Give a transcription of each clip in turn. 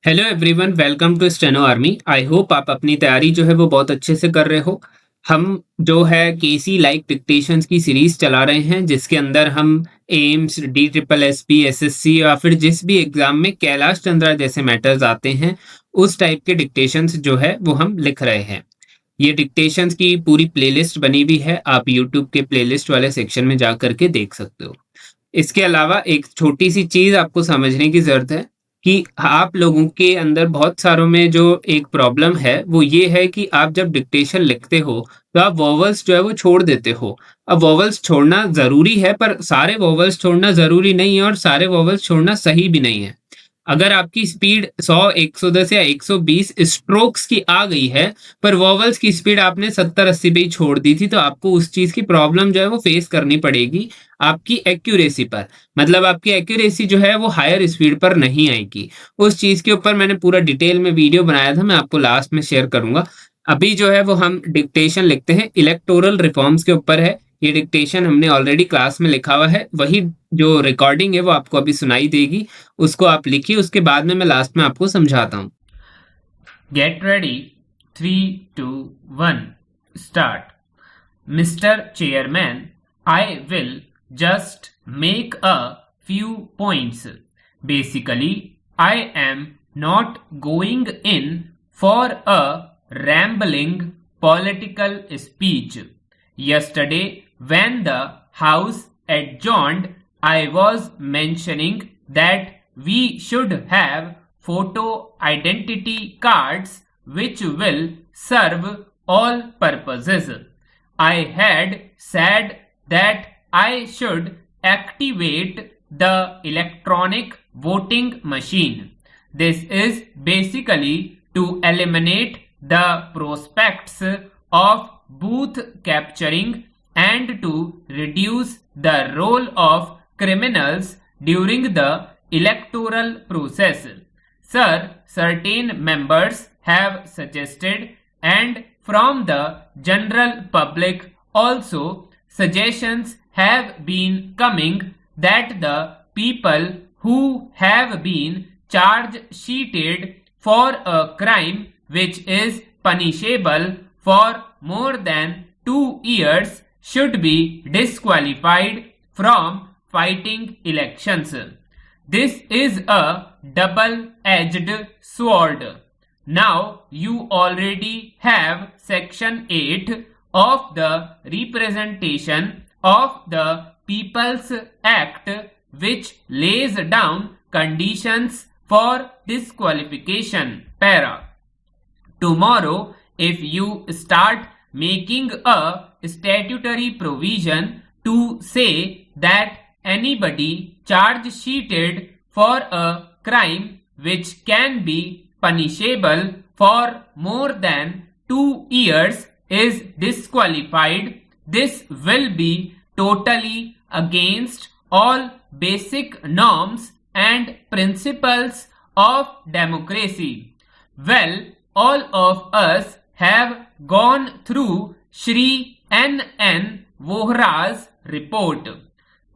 Hello everyone, welcome to Steno Army. I hope आप अपनी तैयारी जो है वो बहुत अच्छे से कर रहे हो। हम जो है केसी लाइक डिक्टेशंस की सीरीज चला रहे हैं, जिसके अंदर हम एम्स, DSSSB, SSC या फिर जिस भी एग्जाम में कैलाश चंद्रा जैसे मैटर्स आते हैं, उस टाइप के डिक्टेशंस जो है वो हम लिख रहे हैं। ये डिक्टेशंस की पूरी प्लेलिस्ट बनी हुई है, आप यूट्यूब के प्लेलिस्ट वाले सेक्शन में जा करके देख सकते हो। इसके अलावा एक छोटी सी चीज आपको समझने की जरूरत है कि आप लोगों के अंदर बहुत सारों में जो एक प्रॉब्लम है वो ये है कि आप जब डिक्टेशन लिखते हो तो आप वॉवल्स जो है वो छोड़ देते हो। अब वॉवल्स छोड़ना जरूरी है, पर सारे वॉवल्स छोड़ना जरूरी नहीं है और सारे वॉवल्स छोड़ना सही भी नहीं है। अगर आपकी स्पीड 100, 110 या 120 स्ट्रोक्स की आ गई है, पर वॉवल्स की स्पीड आपने 70-80 पे ही छोड़ दी थी, तो आपको उस चीज की प्रॉब्लम जो है वो फेस करनी पड़ेगी आपकी एक्यूरेसी पर। मतलब आपकी एक्यूरेसी जो है वो हायर स्पीड पर नहीं आएगी। उस चीज के ऊपर मैंने पूरा डिटेल में वीडियो बनाया था, मैं आपको लास्ट में शेयर करूंगा। अभी जो है वो हम डिक्टेशन लिखते हैं, इलेक्टोरल रिफॉर्म्स के ऊपर है। ये डिक्टेशन हमने ऑलरेडी क्लास में लिखा हुआ है, वही जो रिकॉर्डिंग है वो आपको अभी सुनाई देगी, उसको आप लिखिए, उसके बाद में मैं लास्ट में आपको समझाता हूँ। Get ready, 3, 2, 1 start. Mr. Chairman, I will just make a few points. Basically, I am not going in for a rambling political speech. Yesterday, when the House adjourned, I was mentioning that we should have photo identity cards which will serve all purposes. I had said that I should activate the electronic voting machine. This is basically to eliminate the prospects of booth capturing and to reduce the role of criminals during the electoral process. Sir, certain members have suggested, and from the general public also, suggestions have been coming that the people who have been charge sheeted for a crime which is punishable for more than 2 years should be disqualified from fighting elections. This is a double-edged sword. Now you already have Section 8 of the Representation of the People's Act, which lays down conditions for disqualification. Para. Tomorrow, if you start making a statutory provision to say that anybody charge sheeted for a crime which can be punishable for more than 2 years is disqualified, this will be totally against all basic norms and principles of democracy. Well, all of us have gone through Shri N.N. Vohra's report.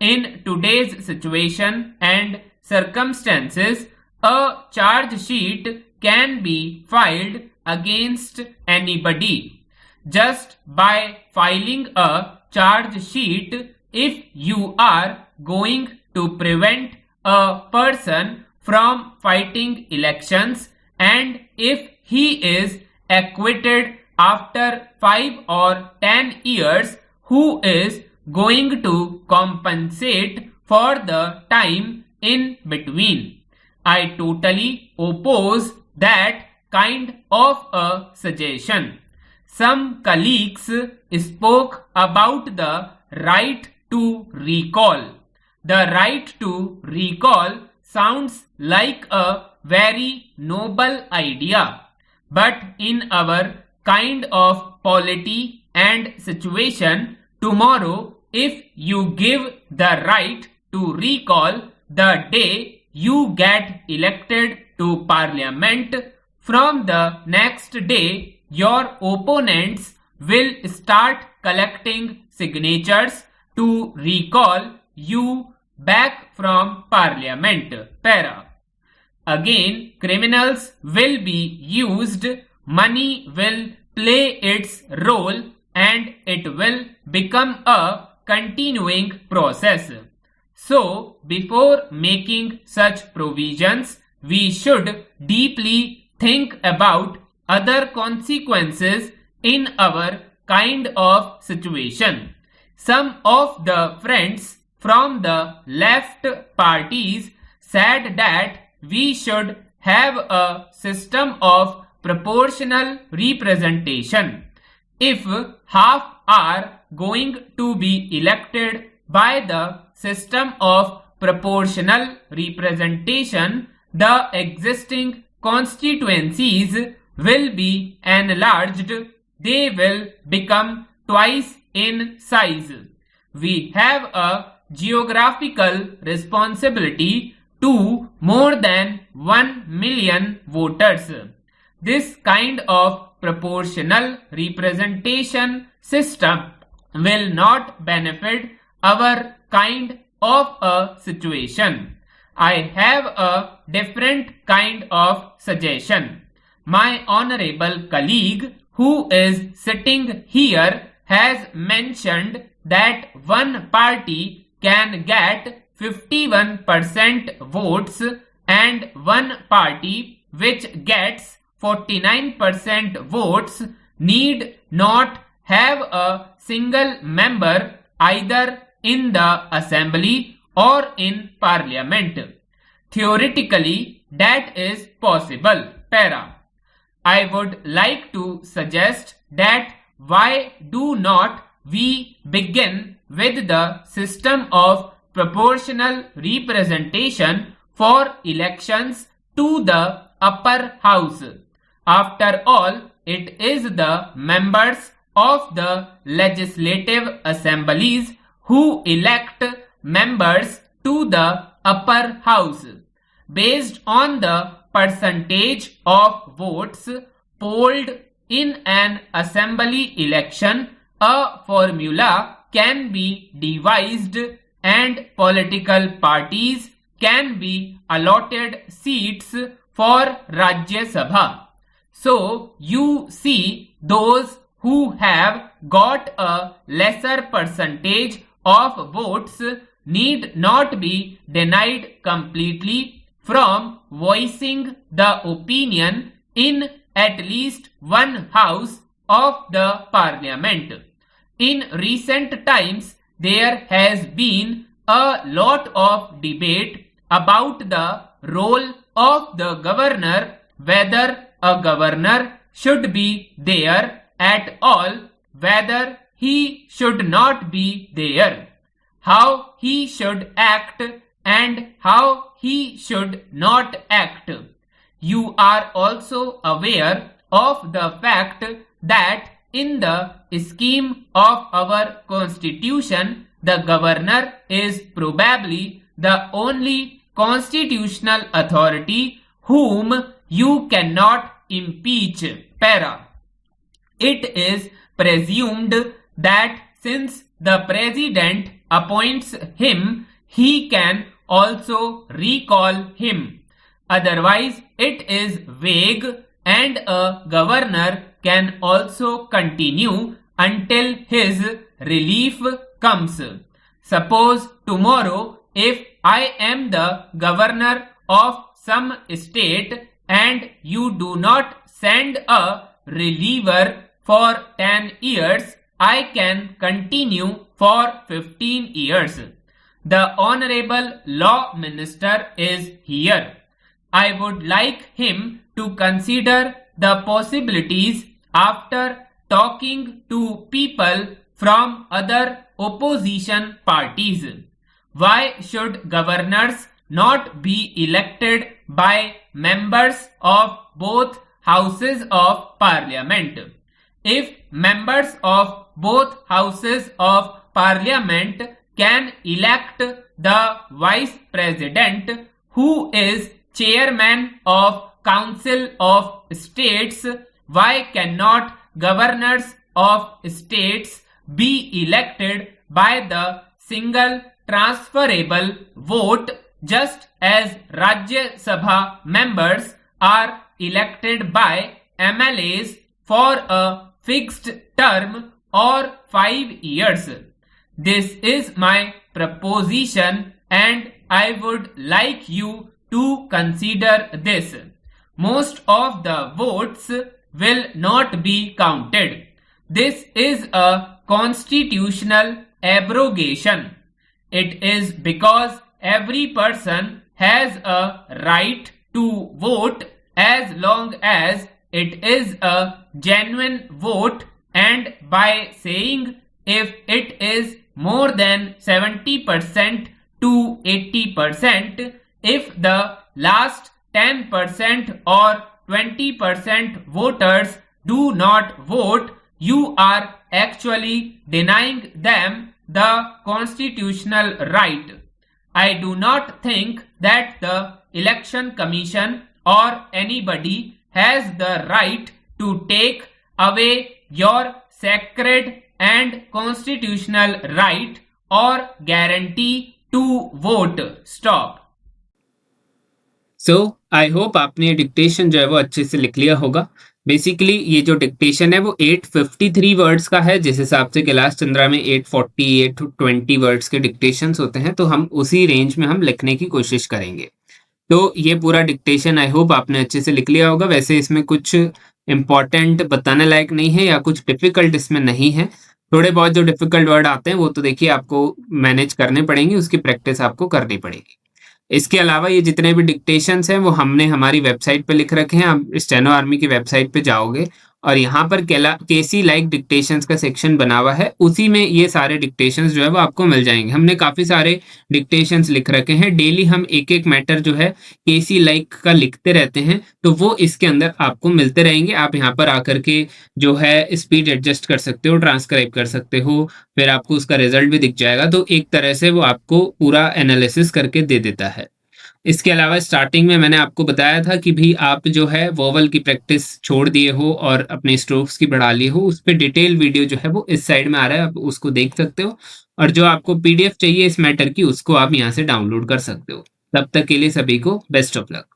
In today's situation and circumstances, a charge sheet can be filed against anybody. Just by filing a charge sheet, if you are going to prevent a person from fighting elections, and if he is acquitted after 5 or 10 years, who is going to compensate for the time in between? I totally oppose that kind of a suggestion. Some colleagues spoke about the right to recall. The right to recall sounds like a very noble idea, but in our kind of polity and situation, tomorrow, if you give the right to recall the day you get elected to parliament, from the next day your opponents will start collecting signatures to recall you back from parliament. Para. again criminals will be used, money will play its role, and it will become a continuing process. So, before making such provisions, we should deeply think about other consequences in our kind of situation. Some of the friends from the left parties said that we should have a system of proportional representation. If half are going to be elected by the system of proportional representation, the existing constituencies will be enlarged. They will become twice in size. We have a geographical responsibility to more than 1 million voters. This kind of proportional representation system will not benefit our kind of a situation. I have a different kind of suggestion. My honorable colleague who is sitting here has mentioned that one party can get 51% votes and one party which gets 49% votes need not have a single member either in the assembly or in parliament. Theoretically, that is possible. Para. I would like to suggest that why do not we begin with the system of proportional representation for elections to the upper house. After all, it is the members of the legislative assemblies who elect members to the upper house. Based on the percentage of votes polled in an assembly election, a formula can be devised and political parties can be allotted seats for Rajya Sabha. So you see, those who have got a lesser percentage of votes need not be denied completely from voicing the opinion in at least one house of the parliament. In recent times, there has been a lot of debate about the role of the governor, whether a governor should be there at all, whether he should not be there, how he should act and how he should not act. You are also aware of the fact that in the scheme of our constitution, the governor is probably the only constitutional authority whom you cannot impeach. Para. It is presumed that since the president appoints him, he can also recall him. Otherwise, it is vague and a governor can also continue until his relief comes. Suppose tomorrow, if I am the governor of some state and you do not send a reliever for 10 years, I can continue for 15 years. The Honorable Law Minister is here. I would like him to consider the possibilities after talking to people from other opposition parties. Why should governors not be elected by members of both houses of parliament? If members of both houses of parliament can elect the vice president, who is chairman of Council of States, why cannot governors of states be elected by the single transferable vote just as Rajya Sabha members are elected by MLAs for a fixed term or 5 years. This is my proposition and I would like you to consider this. Most of the votes will not be counted. This is a constitutional abrogation. It is because every person has a right to vote as long as it is a genuine vote, and by saying if it is more than 70% to 80%, if the last 10% or 20% voters do not vote, you are actually denying them the constitutional right. I do not think that the Election Commission or anybody has the right to take away your sacred and constitutional right or guarantee to vote. Stop. So, I hope आपने dictation जो है वो अच्छे से लिख लिया होगा। Basically ये जो डिक्टेशन है वो 853 वर्ड्स का है, जिस हिसाब से कैलाश चंद्रा में 840 820 वर्ड्स के डिक्टेशंस होते हैं, तो हम उसी रेंज में हम लिखने की कोशिश करेंगे। तो ये पूरा डिक्टेशन आई होप आपने अच्छे से लिख लिया होगा। वैसे इसमें कुछ इंपॉर्टेंट बताने लायक नहीं है या कुछ डिफिकल्ट इसमें नहीं है। थोड़े बहुत जो डिफिकल्ट वर्ड आते हैं वो तो देखिए आपको मैनेज करने पड़ेंगे, उसकी प्रैक्टिस आपको करनी पड़ेगी। इसके अलावा ये जितने भी डिक्टेशंस हैं वो हमने हमारी वेबसाइट पे लिख रखे हैं। आप स्टेनो आर्मी की वेबसाइट पे जाओगे और यहाँ पर केसी लाइक डिक्टेशंस का सेक्शन बना हुआ है, उसी में ये सारे डिक्टेशंस जो है वो आपको मिल जाएंगे। हमने काफ़ी सारे डिक्टेशंस लिख रखे हैं। डेली हम एक एक मैटर जो है केसी लाइक का लिखते रहते हैं, तो वो इसके अंदर आपको मिलते रहेंगे। आप यहाँ पर आकर के जो है स्पीड एडजस्ट कर सकते हो, ट्रांसक्राइब कर सकते हो, फिर आपको उसका रिजल्ट भी दिख जाएगा। तो एक तरह से वो आपको पूरा एनालिसिस करके दे देता है। इसके अलावा स्टार्टिंग में मैंने आपको बताया था कि भी आप जो है वोवल की प्रैक्टिस छोड़ दिए हो और अपने स्ट्रोक्स की बढ़ा ली हो, उस पर डिटेल वीडियो जो है वो इस साइड में आ रहा है, आप उसको देख सकते हो। और जो आपको पीडीएफ चाहिए इस मैटर की, उसको आप यहाँ से डाउनलोड कर सकते हो। तब तक के लिए सभी को बेस्ट ऑफ लक।